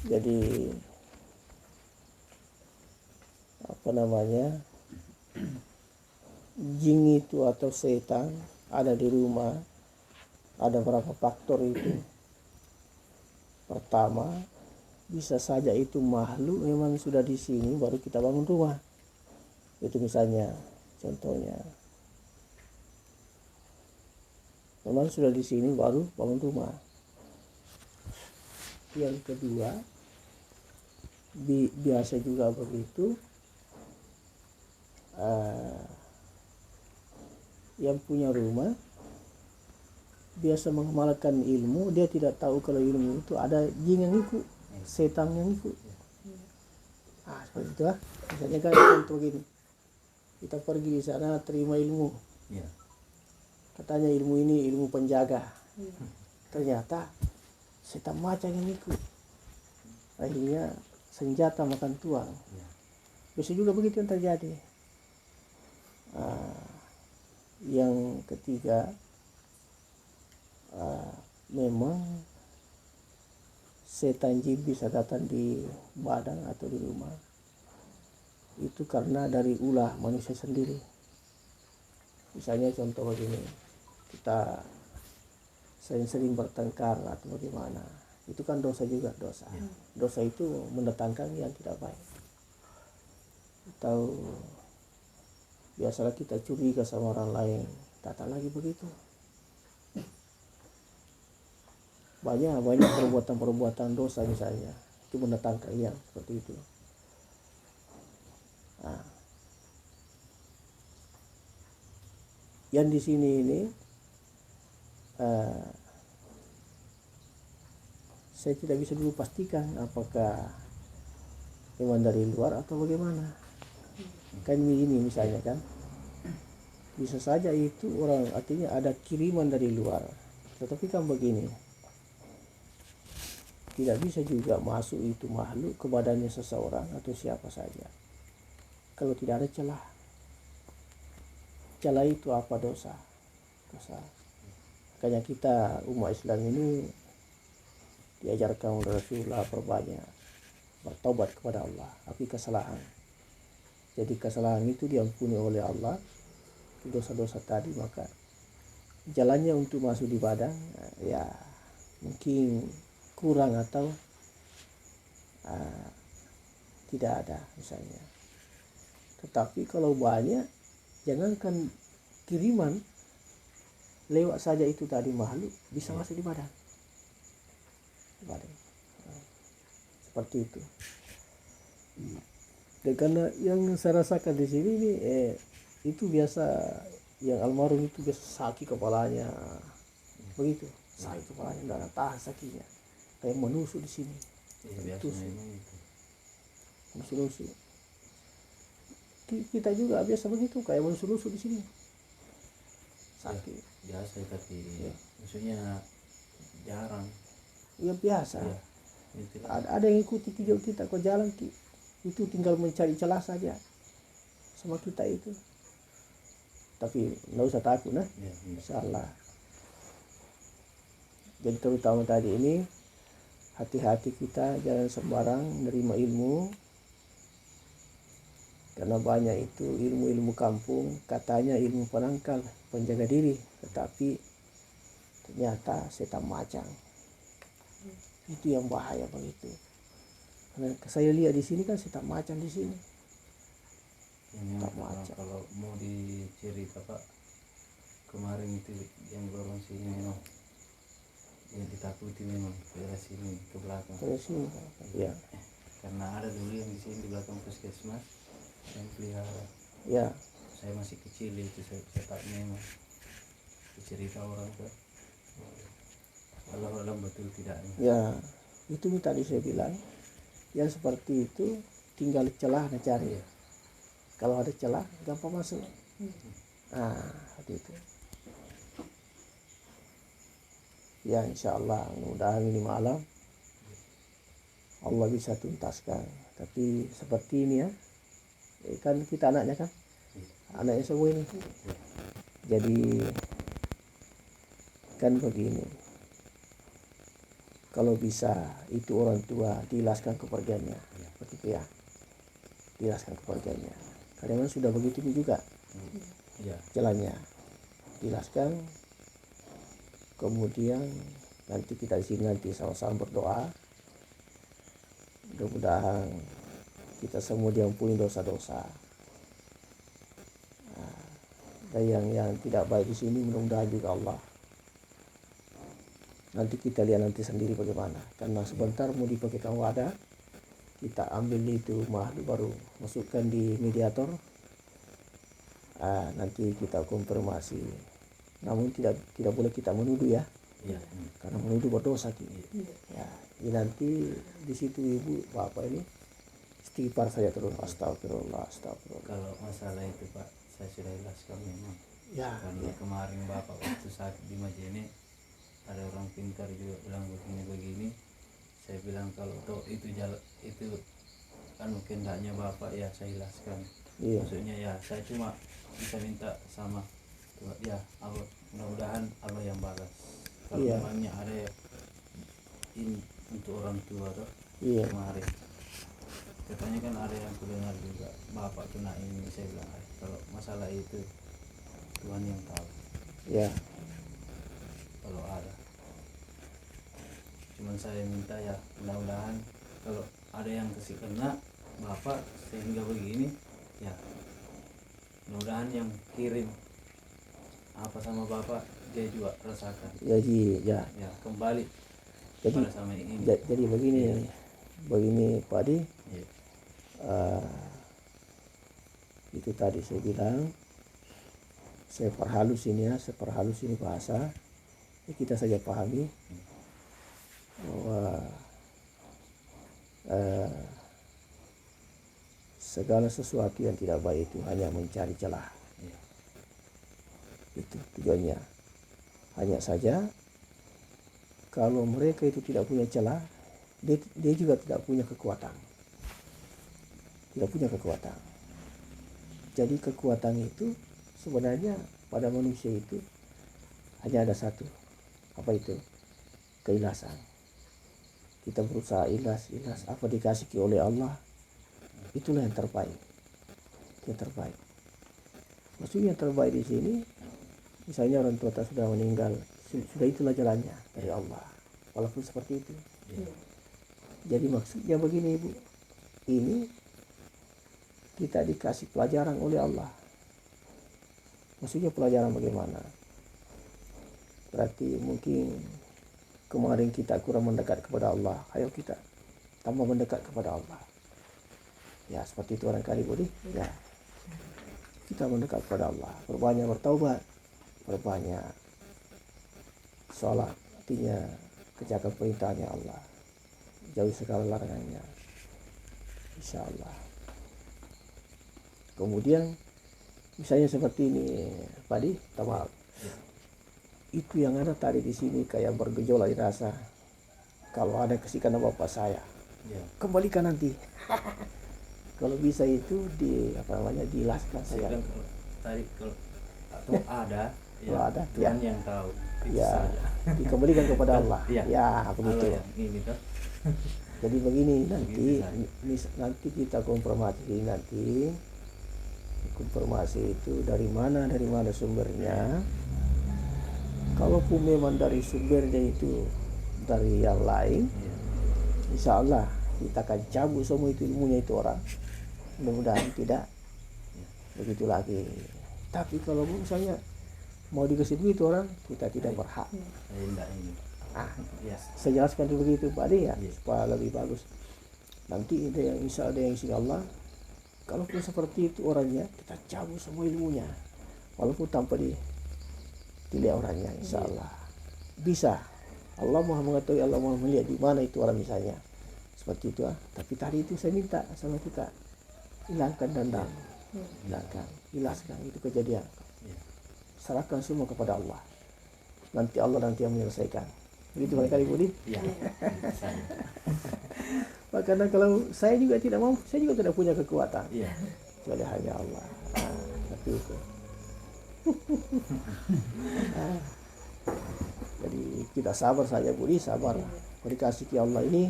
Jadi jin itu atau setan ada di rumah, ada berapa faktor itu. Pertama, bisa saja itu makhluk memang sudah di sini baru kita bangun rumah. Itu misalnya, contohnya, memang sudah di sini baru bangun rumah. Yang kedua, biasa juga begitu, yang punya rumah biasa mengamalkan ilmu, dia tidak tahu kalau ilmu itu ada jin yang ikut, setan yang ikut. Seperti itu lah. Misalnya kan contoh gini, kita pergi di sana terima ilmu, katanya ilmu ini ilmu penjaga, ternyata setan macan yang ikut, akhirnya senjata makan tuang. Bisa juga begitu yang terjadi. Yang ketiga, memang setan jin bisa datang di badan atau di rumah itu karena dari ulah manusia sendiri. Misalnya contoh begini, kita sering-sering bertengkar atau bagaimana, itu kan dosa juga. Dosa itu mendatangkan yang tidak baik. Atau biasalah kita curiga sama orang lain, datang lagi begitu. Banyak perbuatan dosa misalnya, itu mendatangkan yang seperti itu. Yang di sini ini saya tidak bisa dulu pastikan apakah memang dari luar atau bagaimana. Kan ini misalnya kan, bisa saja itu orang, artinya ada kiriman dari luar. Tetapi kan begini, tidak bisa juga masuk itu makhluk ke badannya seseorang atau siapa saja kalau tidak ada celah. Celah itu apa? Dosa. Makanya kita umat Islam ini diajarkan oleh Rasulullah perbanyak bertobat kepada Allah api kesalahan. Jadi kesalahan itu diampuni oleh Allah, dosa-dosa tadi, maka jalannya untuk masuk di badan ya mungkin kurang atau tidak ada misalnya. Tetapi kalau banyak, jangankan kiriman, lewat saja itu tadi makhluk bisa masuk di badan. Seperti itu. Dan karena yang saya rasakan di sini ini, itu biasa yang almarhum itu biasa sakit kepalanya, begitu, sakit kepalanya, tidak tahan sakitnya, kayak menusuk di sini, menusuk. Kita juga biasa begitu, kayak menusuk di sini, sakit. Biasa tapi maksudnya jarang. Ya biasa. Ada yang ikuti video kita kok jalan itu tinggal mencari celah saja sama kita itu. Tapi nggak usah takut insyaallah. Jadi terutama tadi ini, hati-hati kita jangan sembarang menerima ilmu, karena banyak itu ilmu-ilmu kampung, katanya ilmu penangkal, penjaga diri, tetapi ternyata setan macan. Itu yang bahaya begitu. Karena saya lihat di sini kan setan macan di sini. Kalau mau dicerita Pak, kemarin itu yang dorong sini memang yang ditakuti memang ke sini, ke belakang. Ke sini, ya. Karena ada dulu yang di sini di belakang puskesmas yang pelihara. Ya. Saya masih kecil itu, saya tak memang dicerita orang Pak. Allah betul tidak. Ya, itu tadi saya bilang, yang seperti itu tinggal celah cari. Kalau ada celah gampang masuk. Seperti itu. Ya insyaallah, mudah-mudahan ini malam Allah bisa tuntaskan. Tapi seperti ini ya, kan kita anaknya kan, anaknya semua ini. Jadi kan begini, kalau bisa itu orang tua dijelaskan kepergiannya, seperti itu ya, dijelaskan kepergiannya. Karena memang sudah begitu juga Iya. jalannya, dijelaskan. Kemudian nanti kita di sini nanti sama-sama berdoa, mudah-mudahan kita semua diampuni dosa-dosa. Dan yang tidak baik di sini mudah-mudahan juga Allah. Nanti kita lihat nanti sendiri bagaimana. Karena sebentar mau dipakaikan wadah, kita ambil itu makhluk baru, masukkan di mediator. Nanti kita konfirmasi. Namun tidak boleh kita menuduh ya. Iya. Karena menuduh berdosa kita. Ya, jadi nanti di situ ibu bapak ini istighfar saja terus, astagfirullah, astagfirullah. Kalau masalah itu Pak, saya sudah jelaskan memang. Ya, Karena kemarin Bapak waktu sakit di Majene, ada orang pintar juga bilang begini. Saya bilang kalau toh itu kehendaknya Bapak ya saya jelaskan. Iya. Maksudnya ya saya cuma bisa minta sama Tuhan, ya Allah, mudah-mudahan Allah yang balas. Kalau Iya. memangnya ada ini untuk orang tua toh Iya. kemarin katanya kan ada yang kudengar juga Bapak kena ini, saya bilang kalau masalah itu Tuhan yang tahu. Ya. Kalau ada, cuman saya minta ya mudah-mudahan kalau ada yang kasih kena Bapak sehingga begini ya, mudah-mudahan yang kirim apa sama Bapak dia juga rasakan Jadi ya. ya, kembali Jadi pada sama ini. jadi begini, begini Pak Adi. Iya. Itu tadi saya bilang, saya perhalus ini ya, saya perhalus ini bahasa. Kita saja pahami bahwa segala sesuatu yang tidak baik itu hanya mencari celah. Iya. Itu tujuannya. Hanya saja kalau mereka itu tidak punya celah, dia juga tidak punya kekuatan. Tidak punya kekuatan. Jadi kekuatan itu sebenarnya pada manusia itu hanya ada satu. Apa itu? Keikhlasan. Kita berusaha ikhlas. Apa dikasih oleh Allah, itulah yang terbaik. Yang terbaik. Maksudnya yang terbaik di sini, misalnya orang tua kita sudah meninggal, sudah itulah jalannya dari Allah. Walaupun seperti itu. Jadi maksudnya begini Ibu, ini kita dikasih pelajaran oleh Allah. Maksudnya pelajaran bagaimana? Berarti mungkin kemarin kita kurang mendekat kepada Allah. Ayo kita tambah mendekat kepada Allah. Ya seperti itu barangkali Budi. Ya, kita mendekat kepada Allah. Berbanyak bertaubat, berbanyak sholat. Artinya kerjakan perintahnya Allah, jauhi segala larangannya, insya Allah. Kemudian misalnya seperti ini tadi, maaf, itu yang ada tadi di sini kayak bergejolak di rasa. Kalau ada kesikan bapak saya, kembalikan nanti. Kalau bisa itu dijelaskan saya. Kalau tadi kalau ada, Kalau ada, Tuhan yang tahu. Itu Ya, saja. dikembalikan kepada Allah. Iya. Ya, begitu. Allah yang ini toh. Jadi begini nanti, Begitu nanti kita konfirmasi itu dari mana sumbernya. Kalaupun memang dari sumbernya itu dari yang lain, insya Allah kita akan cabut semua itu ilmunya itu orang. Mudah-mudahan tidak begitu lagi. Tapi kalau misalnya mau dikasih begitu orang, kita tidak berhak. Tidak ini. Saya jelaskan dulu begitu Pak Ade ya, supaya lebih bagus. Nanti ada yang insya Allah, kalaupun seperti itu orangnya, kita cabut semua ilmunya, walaupun tanpa dilihat orangnya, insya Allah bisa. Allah Maha mengetahui, Allah Maha melihat di mana itu orang misalnya, seperti itu. Tapi tadi itu saya minta sama kita, hilangkan dendam, jelaskan itu kejadian, serahkan semua kepada Allah. Nanti Allah yang menyelesaikan. Begitu barangkali Budi. Iya. Karena kalau saya juga tidak mampu, saya juga tidak punya kekuatan. Iya. Kecuali hanya Allah. Seperti itu. Jadi kita sabar saja Budi, sabar. Dikasih ke Allah ini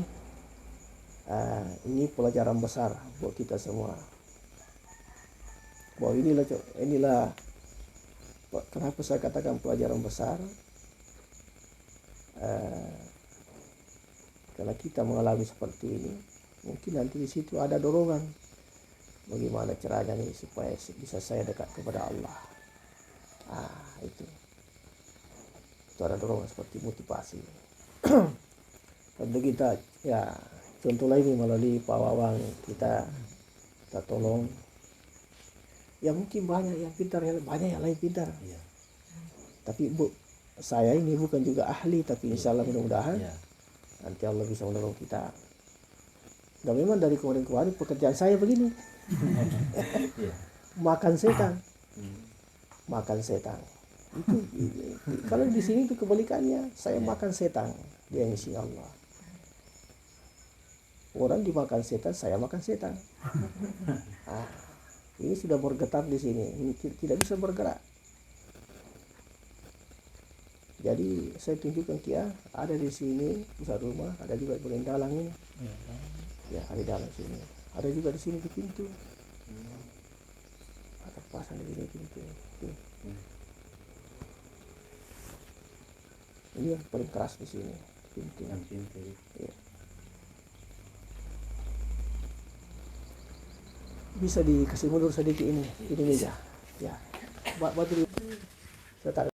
pelajaran besar buat kita semua. Bahwa inilah kenapa saya katakan pelajaran besar. Karena kita mengalami seperti ini, mungkin nanti di situ ada dorongan bagaimana caranya nih supaya bisa saya dekat kepada Allah. Itu ada dorongan seperti motivasi. Tentu kita ya contoh lain melalui Pak Wawang kita tolong. Ya mungkin banyak yang pintar, banyak yang lain pintar. Iya. Tapi saya ini bukan juga ahli, tapi insya Allah mudah-mudahan Iya. nanti Allah bisa menolong kita. Dan memang dari kemarin-kemarin pekerjaan saya begini. Iya. Makan setan. Makan setan. Itu kalau di sini itu kebalikannya, saya makan setan, dia ngisi Allah. Orang dimakan setan, saya makan setan. Ini sudah bergetar di sini, ini tidak bisa bergerak. Jadi saya tunjukkan dia ada di sini pusat rumah, ada juga bagian dalam ini. Ya, ada di dalam sini. Ada juga di sini di pintu. Ada pasang di sini pintu. Ini yang paling keras di sini pintu. Yang pintu. Ya. Bisa dikasih mundur sedikit ini meja. Ya. Batu saya taruh.